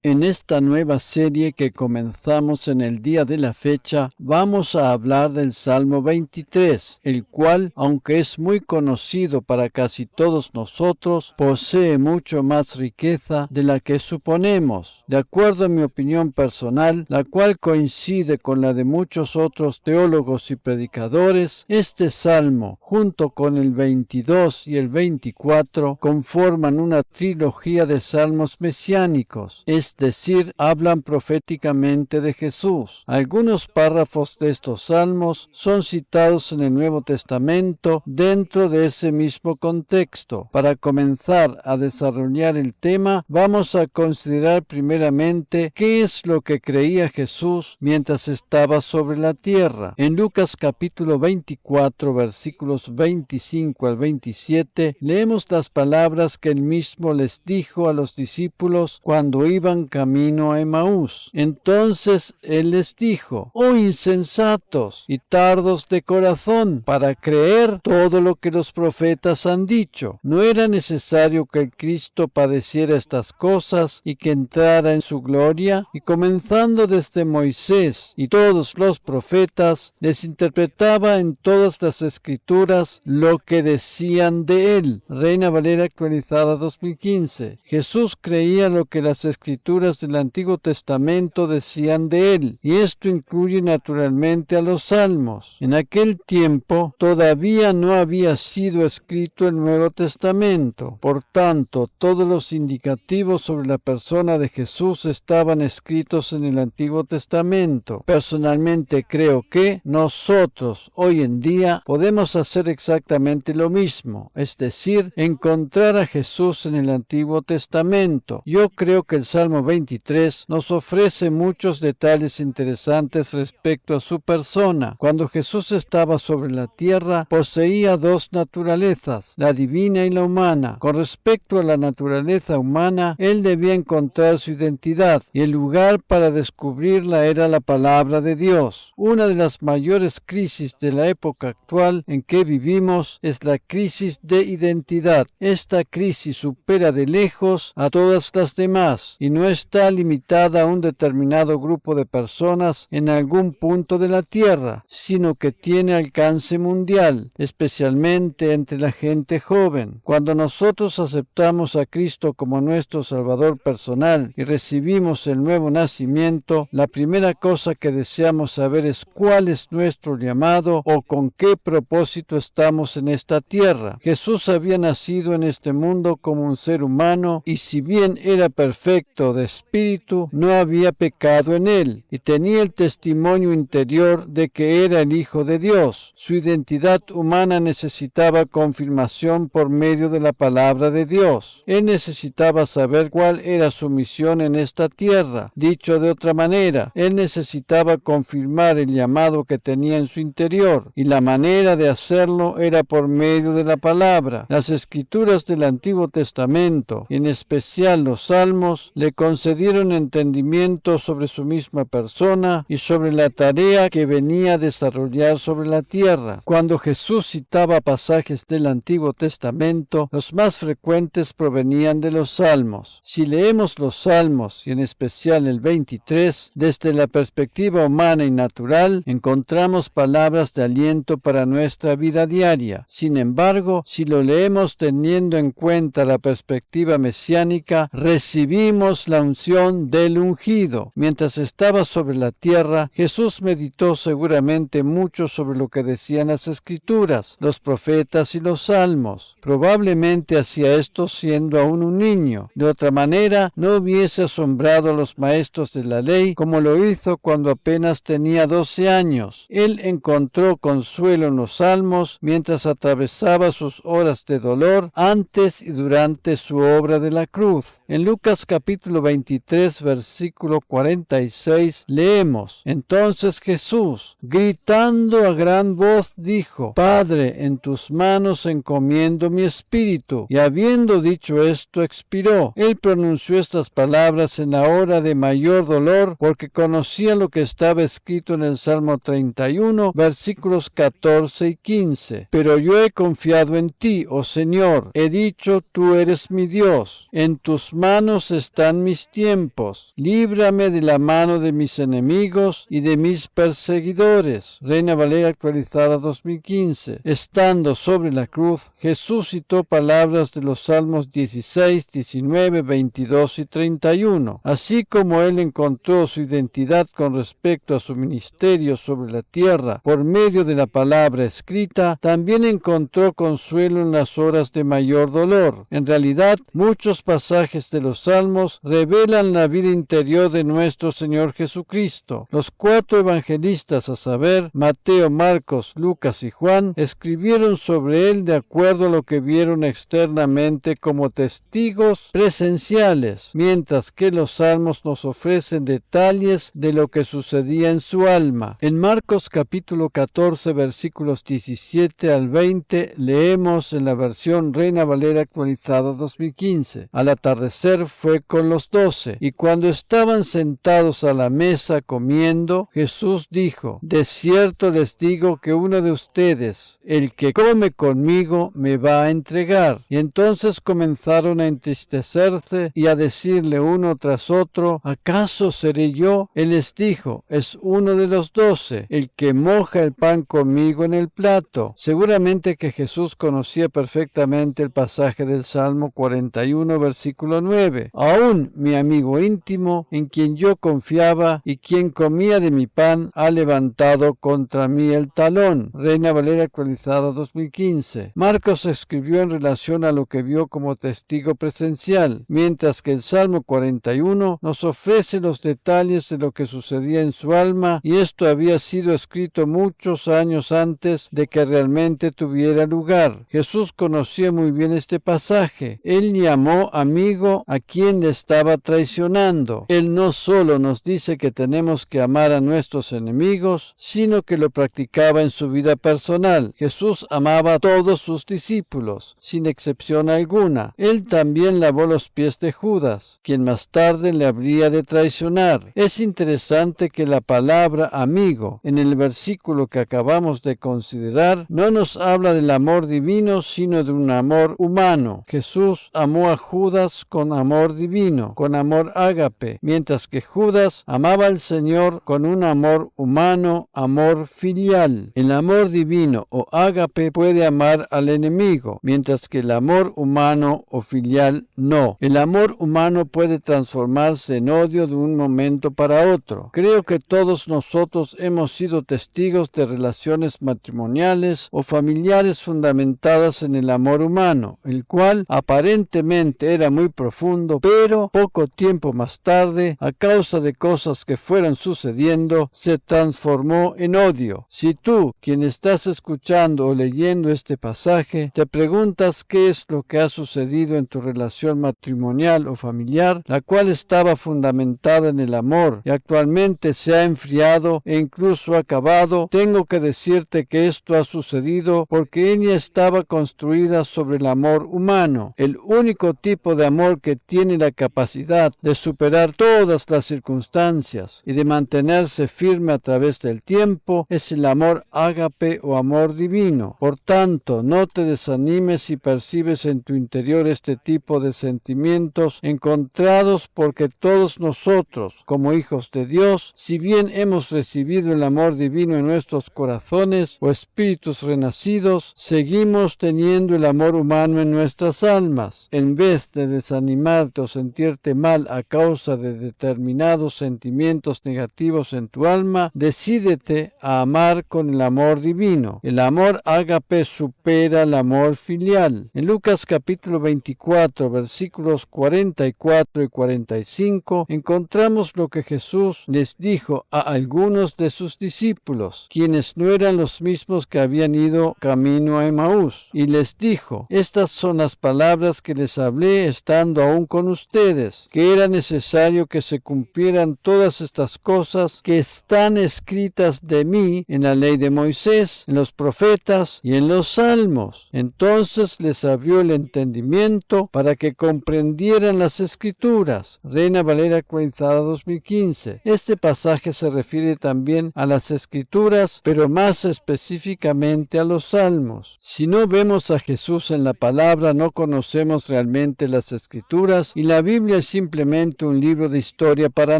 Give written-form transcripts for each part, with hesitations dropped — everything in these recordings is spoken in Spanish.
En esta nueva serie que comenzamos en el día de la fecha, vamos a hablar del Salmo 23, el cual, aunque es muy conocido para casi todos nosotros, posee mucho más riqueza de la que suponemos. De acuerdo a mi opinión personal, la cual coincide con la de muchos otros teólogos y predicadores, este Salmo, junto con el 22 y el 24, conforman una trilogía de salmos mesiánicos. Es decir, hablan proféticamente de Jesús. Algunos párrafos de estos salmos son citados en el Nuevo Testamento dentro de ese mismo contexto. Para comenzar a desarrollar el tema, vamos a considerar primeramente qué es lo que creía Jesús mientras estaba sobre la tierra. En Lucas capítulo 24, versículos 25 al 27, leemos las palabras que él mismo les dijo a los discípulos cuando iban camino a Emaús. Entonces él les dijo: «Oh insensatos y tardos de corazón, para creer todo lo que los profetas han dicho. ¿No era necesario que el Cristo padeciera estas cosas y que entrara en su gloria?» Y comenzando desde Moisés y todos los profetas, les interpretaba en todas las escrituras lo que decían de él. Reina Valera actualizada 2015. Jesús creía lo que las escrituras del Antiguo Testamento decían de él, y esto incluye naturalmente a los salmos. En aquel tiempo todavía no había sido escrito el Nuevo Testamento. Por tanto, todos los indicativos sobre la persona de Jesús estaban escritos en el Antiguo Testamento. Personalmente creo que nosotros hoy en día podemos hacer exactamente lo mismo, es decir, encontrar a Jesús en el Antiguo Testamento. Yo creo que el Salmo 23 nos ofrece muchos detalles interesantes respecto a su persona. Cuando Jesús estaba sobre la tierra, poseía dos naturalezas, la divina y la humana. Con respecto a la naturaleza humana, él debía encontrar su identidad, y el lugar para descubrirla era la palabra de Dios. Una de las mayores crisis de la época actual en que vivimos es la crisis de identidad. Esta crisis supera de lejos a todas las demás y no está limitada a un determinado grupo de personas en algún punto de la tierra, sino que tiene alcance mundial, especialmente entre la gente joven. Cuando nosotros aceptamos a Cristo como nuestro Salvador personal y recibimos el nuevo nacimiento, la primera cosa que deseamos saber es cuál es nuestro llamado o con qué propósito estamos en esta tierra. Jesús había nacido en este mundo como un ser humano y si bien era perfecto de espíritu, no había pecado en él y tenía el testimonio interior de que era el Hijo de Dios. Su identidad humana necesitaba confirmación por medio de la palabra de Dios. Él necesitaba saber cuál era su misión en esta tierra. Dicho de otra manera, él necesitaba confirmar el llamado que tenía en su interior, y la manera de hacerlo era por medio de la palabra. Las escrituras del Antiguo Testamento, y en especial los Salmos, le concedieron entendimiento sobre su misma persona y sobre la tarea que venía a desarrollar sobre la tierra. Cuando Jesús citaba pasajes del Antiguo Testamento, los más frecuentes provenían de los Salmos. Si leemos los Salmos, y en especial el 23, desde la perspectiva humana y natural, encontramos palabras de aliento para nuestra vida diaria. Sin embargo, si lo leemos teniendo en cuenta la perspectiva mesiánica, recibimos la unción del ungido. Mientras estaba sobre la tierra, Jesús meditó seguramente mucho sobre lo que decían las Escrituras, los profetas y los salmos. Probablemente hacía esto siendo aún un niño. De otra manera, no hubiese asombrado a los maestros de la ley como lo hizo cuando apenas tenía 12 años. Él encontró consuelo en los salmos mientras atravesaba sus horas de dolor antes y durante su obra de la cruz. En Lucas capítulo 23, versículo 46, leemos: Entonces Jesús, gritando a gran voz, dijo: Padre, en tus manos encomiendo mi espíritu. Y habiendo dicho esto, expiró. Él pronunció estas palabras en la hora de mayor dolor, porque conocía lo que estaba escrito en el Salmo 31, versículos 14 y 15. Pero yo he confiado en ti, oh Señor. He dicho, tú eres mi Dios. En tus manos están mis mis tiempos. Líbrame de la mano de mis enemigos y de mis perseguidores. Reina Valera actualizada 2015. Estando sobre la cruz, Jesús citó palabras de los Salmos 16, 19, 22 y 31. Así como él encontró su identidad con respecto a su ministerio sobre la tierra por medio de la palabra escrita, también encontró consuelo en las horas de mayor dolor. En realidad, muchos pasajes de los Salmos revelan la vida interior de nuestro Señor Jesucristo. Los 4 evangelistas, a saber, Mateo, Marcos, Lucas y Juan, escribieron sobre él de acuerdo a lo que vieron externamente como testigos presenciales, mientras que los Salmos nos ofrecen detalles de lo que sucedía en su alma. En Marcos capítulo 14, versículos 17 al 20, leemos en la versión Reina Valera actualizada 2015. Al atardecer fue con los 12, y cuando estaban sentados a la mesa comiendo, Jesús dijo: de cierto les digo que uno de ustedes, el que come conmigo, me va a entregar. Y entonces comenzaron a entristecerse y a decirle uno tras otro: ¿acaso seré yo? Él les dijo: es uno de los 12, el que moja el pan conmigo en el plato. Seguramente que Jesús conocía perfectamente el pasaje del Salmo 41, versículo 9. Aún mi amigo íntimo, en quien yo confiaba y quien comía de mi pan, ha levantado contra mí el talón. Reina Valera actualizada 2015. Marcos escribió en relación a lo que vio como testigo presencial, mientras que el Salmo 41 nos ofrece los detalles de lo que sucedía en su alma, y esto había sido escrito muchos años antes de que realmente tuviera lugar. Jesús conocía muy bien este pasaje. Él llamó amigo a quien le estaba traicionando. Él no solo nos dice que tenemos que amar a nuestros enemigos, sino que lo practicaba en su vida personal. Jesús amaba a todos sus discípulos, sin excepción alguna. Él también lavó los pies de Judas, quien más tarde le habría de traicionar. Es interesante que la palabra amigo, en el versículo que acabamos de considerar, no nos habla del amor divino, sino de un amor humano. Jesús amó a Judas con amor divino, con amor ágape, mientras que Judas amaba al Señor con un amor humano, amor filial. El amor divino o ágape puede amar al enemigo, mientras que el amor humano o filial no. El amor humano puede transformarse en odio de un momento para otro. Creo que todos nosotros hemos sido testigos de relaciones matrimoniales o familiares fundamentadas en el amor humano, el cual aparentemente era muy profundo, pero poco tiempo más tarde, a causa de cosas que fueron sucediendo, se transformó en odio. Si tú, quien estás escuchando o leyendo este pasaje, te preguntas qué es lo que ha sucedido en tu relación matrimonial o familiar, la cual estaba fundamentada en el amor y actualmente se ha enfriado e incluso acabado, tengo que decirte que esto ha sucedido porque ella estaba construida sobre el amor humano, el único tipo de amor que tiene la capacidad de superar todas las circunstancias y de mantenerse firme a través del tiempo, es el amor ágape o amor divino. Por tanto, no te desanimes si percibes en tu interior este tipo de sentimientos encontrados, porque todos nosotros, como hijos de Dios, si bien hemos recibido el amor divino en nuestros corazones o espíritus renacidos, seguimos teniendo el amor humano en nuestras almas. En vez de desanimarte o sentirte mal a causa de determinados sentimientos negativos en tu alma, decídete a amar con el amor divino. El amor ágape supera el amor filial. En Lucas capítulo 24, versículos 44 y 45, encontramos lo que Jesús les dijo a algunos de sus discípulos, quienes no eran los mismos que habían ido camino a Emaús, y les dijo: estas son las palabras que les hablé estando aún con ustedes, que era necesario que se cumplieran todas estas cosas que están escritas de mí en la ley de Moisés, en los profetas y en los salmos. Entonces les abrió el entendimiento para que comprendieran las escrituras. Reina Valera actualizada 2015. Este pasaje se refiere también a las escrituras, pero más específicamente a los salmos. Si no vemos a Jesús en la palabra, no conocemos realmente las escrituras, y la Biblia es simplemente un libro de historia para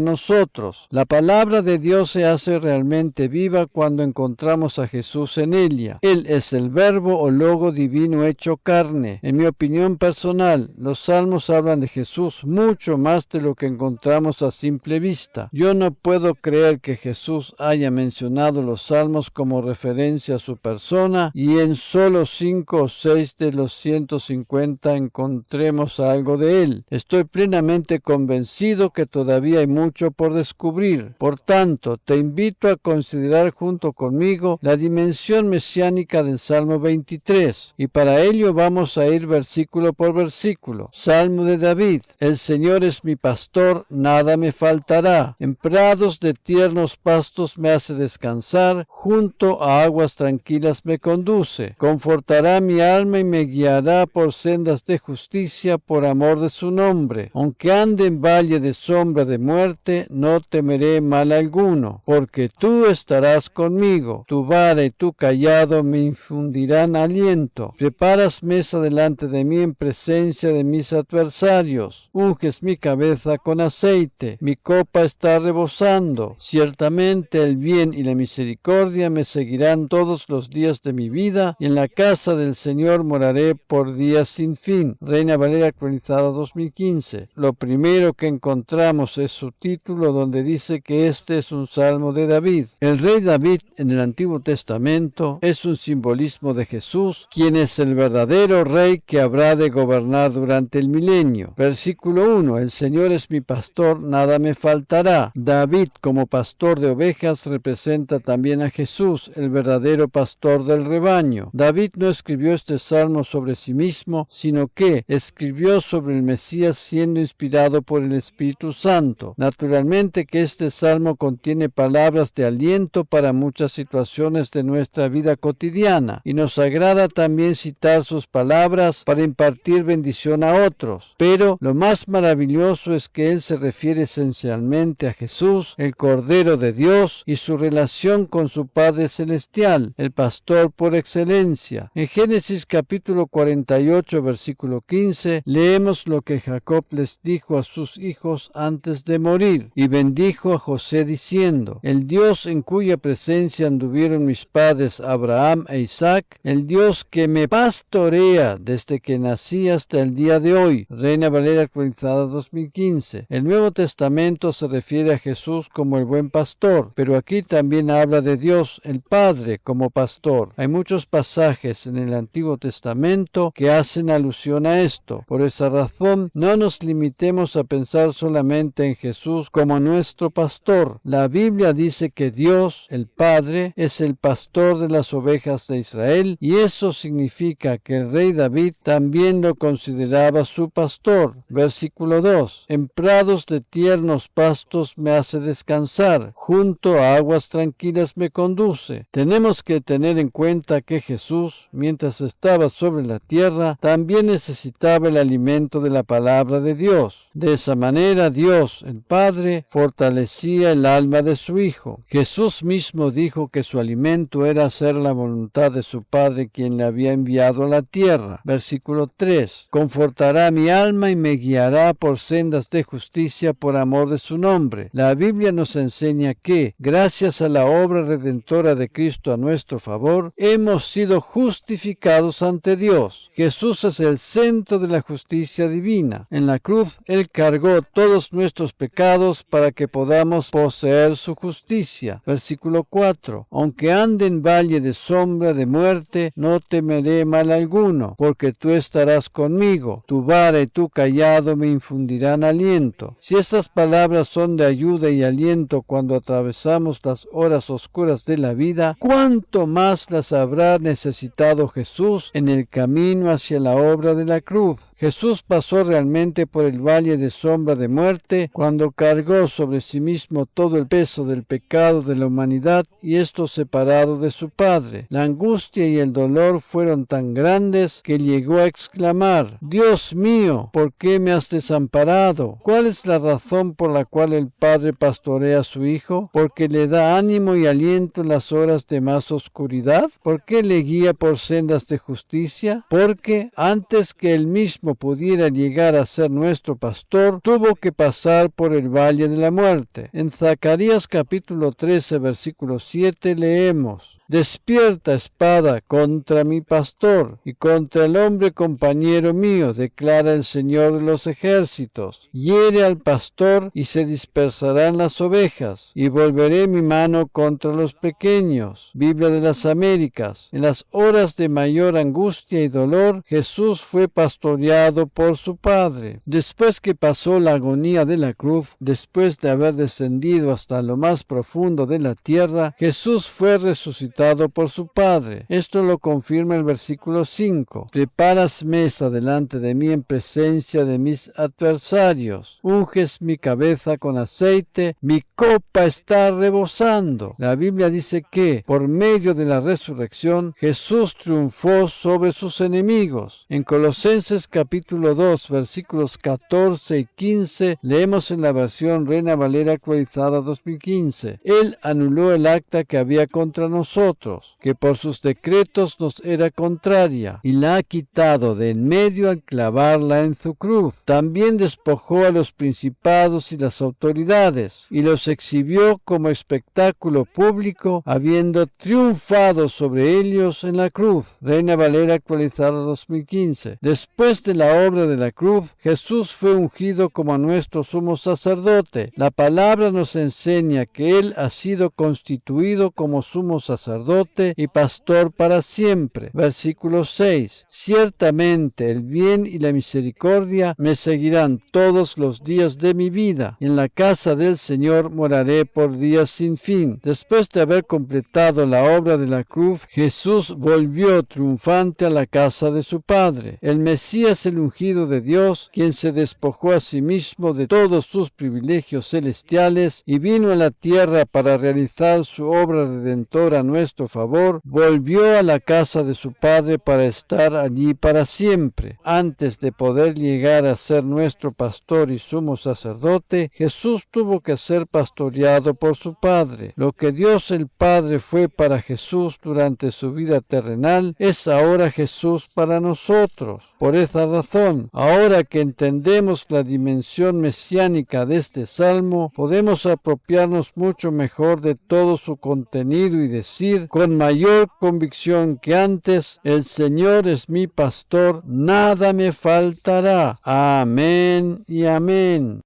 nosotros. La palabra de Dios se hace realmente viva cuando encontramos a Jesús en ella. Él es el verbo o logo divino hecho carne. En mi opinión personal, los salmos hablan de Jesús mucho más de lo que encontramos a simple vista. Yo no puedo creer que Jesús haya mencionado los salmos como referencia a su persona y en solo 5 o 6 de los 150 encontremos algo de él. Estoy plenamente convencido que todavía hay mucho por descubrir. Por tanto, te invito a considerar junto conmigo la dimensión mesiánica del Salmo 23 y para ello vamos a ir versículo por versículo. Salmo de David. El Señor es mi pastor, nada me faltará. En prados de tiernos pastos me hace descansar, junto a aguas tranquilas me conduce. Confortará mi alma y me guiará por sendas de justicia por amor de su nombre. Aunque ande en valle de sombra de muerte, no temeré mal alguno, porque tú estarás conmigo. Tu vara y tu cayado me infundirán aliento. Preparas mesa delante de mí en presencia de mis adversarios. Unges mi cabeza con aceite. Mi copa está rebosando. Ciertamente el bien y la misericordia me seguirán todos los días de mi vida, y en la casa del Señor moraré por días sin fin. Reina Valera actualizada 2015. Lo primero que encontramos es su título, donde dice que este es un salmo de David. El rey David en el Antiguo Testamento es un simbolismo de Jesús, quien es el verdadero rey que habrá de gobernar durante el milenio. Versículo 1. El Señor es mi pastor, nada me faltará. David, como pastor de ovejas, representa también a Jesús, el verdadero pastor del rebaño. David no escribió este salmo sobre sí mismo, sino que escribió sobre el Mesías siendo inspirado por el Espíritu Santo. Naturalmente que este salmo contiene palabras de aliento para muchas situaciones de nuestra vida cotidiana, y nos agrada también citar sus palabras para impartir bendición a otros. Pero lo más maravilloso es que él se refiere esencialmente a Jesús, el Cordero de Dios, y su relación con su Padre Celestial, el pastor por excelencia. En Génesis capítulo 48, versículo 15, leemos lo que Jacob les dijo a sus hijos antes de morir, y bendijo a José diciendo: el Dios en cuya presencia anduvieron mis padres Abraham e Isaac, el Dios que me pastorea desde que nací hasta el día de hoy. Reina Valera actualizada 2015. El Nuevo Testamento se refiere a Jesús como el buen pastor, pero aquí también habla de Dios, el Padre, como pastor. Hay muchos pasajes en el Antiguo Testamento que hacen alusión a esto. Por esa razón, no nos limitemos a pensar solamente en Jesús como nuestro pastor. La Biblia dice que Dios, el Padre, es el pastor de las ovejas de Israel, y eso significa que el rey David también lo consideraba su pastor. Versículo 2. En prados de tiernos pastos me hace descansar, junto a aguas tranquilas me conduce. Tenemos que tener en cuenta que Jesús, mientras estaba sobre la tierra, también necesitaba el alimento de la palabra de Dios. De esa manera, Dios, el Padre, fortalecía el alma de su Hijo. Jesús mismo dijo que su alimento era hacer la voluntad de su Padre, quien le había enviado a la tierra. Versículo 3. Confortará mi alma y me guiará por sendas de justicia por amor de su nombre. La Biblia nos enseña que, gracias a la obra redentora de Cristo a nuestro favor, hemos sido justificados ante Dios. Jesús es el centro de la justicia divina. En la cruz, Él cargó todos nuestros pecados para que podamos poseer su justicia. Versículo 4. Aunque ande en valle de sombra de muerte, no temeré mal alguno, porque tú estarás conmigo. Tu vara y tu cayado me infundirán aliento. Si estas palabras son de ayuda y aliento cuando atravesamos las horas oscuras de la vida, ¿cuánto más las habrá necesitado Jesús en el camino hacia la obra de la cruz? Jesús pasó realmente por el valle de sombra de muerte cuando cargó sobre sí mismo todo el peso del pecado de la humanidad, y esto separado de su Padre. La angustia y el dolor fueron tan grandes que llegó a exclamar: Dios mío, ¿por qué me has desamparado? ¿Cuál es la razón por la cual el Padre pastorea a su Hijo? ¿Porque le da ánimo y aliento en las horas de más oscuridad? ¿Por qué le guía por sendas de justicia? Porque antes que él mismo mismo pudiera llegar a ser nuestro pastor, tuvo que pasar por el valle de la muerte. En Zacarías capítulo 13, versículo 7 leemos: Despierta, espada, contra mi pastor y contra el hombre compañero mío, declara el Señor de los ejércitos. Hiere al pastor y se dispersarán las ovejas, y volveré mi mano contra los pequeños. Biblia de las Américas. En las horas de mayor angustia y dolor, Jesús fue pastoreado por su Padre. Después que pasó la agonía de la cruz, después de haber descendido hasta lo más profundo de la tierra, Jesús fue resucitado por su Padre. Esto lo confirma el versículo 5. Preparas mesa delante de mí en presencia de mis adversarios. Unges mi cabeza con aceite, mi copa está rebosando. La Biblia dice que, por medio de la resurrección, Jesús triunfó sobre sus enemigos. En Colosenses capítulo 2, versículos 14 y 15, leemos en la versión Reina Valera actualizada 2015. Él anuló el acta que había contra nosotros, que por sus decretos nos era contraria, y la ha quitado de en medio al clavarla en su cruz. También despojó a los principados y las autoridades, y los exhibió como espectáculo público, habiendo triunfado sobre ellos en la cruz. Reina Valera actualizada 2015. Después de la obra de la cruz, Jesús fue ungido como nuestro sumo sacerdote. La palabra nos enseña que Él ha sido constituido como sumo sacerdote y pastor para siempre. Versículo 6. Ciertamente el bien y la misericordia me seguirán todos los días de mi vida. En la casa del Señor moraré por días sin fin. Después de haber completado la obra de la cruz, Jesús volvió triunfante a la casa de su Padre. El Mesías, el ungido de Dios, quien se despojó a sí mismo de todos sus privilegios celestiales y vino a la tierra para realizar su obra redentora a nuestro favor, volvió a la casa de su Padre para estar allí para siempre. Antes de poder llegar a ser nuestro pastor y sumo sacerdote, Jesús tuvo que ser pastoreado por su Padre. Lo que Dios el Padre fue para Jesús durante su vida terrenal, es ahora Jesús para nosotros. Por esa razón, ahora que entendemos la dimensión mesiánica de este salmo, podemos apropiarnos mucho mejor de todo su contenido y decir con mayor convicción que antes: el Señor es mi pastor, nada me faltará. Amén y amén.